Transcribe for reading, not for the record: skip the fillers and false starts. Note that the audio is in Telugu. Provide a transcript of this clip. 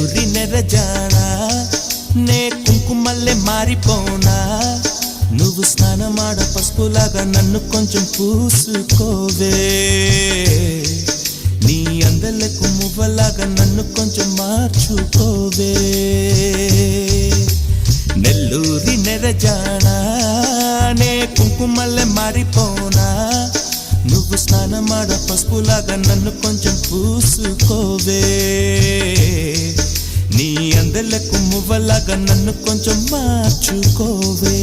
నెల్లూరి నెరజానా నే కుంకుమల్లే మారిపోనా నువ్వు స్నానమాడ పసుపులాగా నన్ను కొంచెం పూసుకోవే నీ అందలకు మువ్వలాగా నన్ను కొంచెం మార్చుకోవే నెల్లూరి నెరజానా నే కుంకుమల్లే మారిపోనా నువ్వు స్నానమాడ పసుపులాగా నన్ను కొంచెం పూసుకోవే నీ అందలకు మువ్వలాగా నన్ను కొంచెం మార్చుకోవే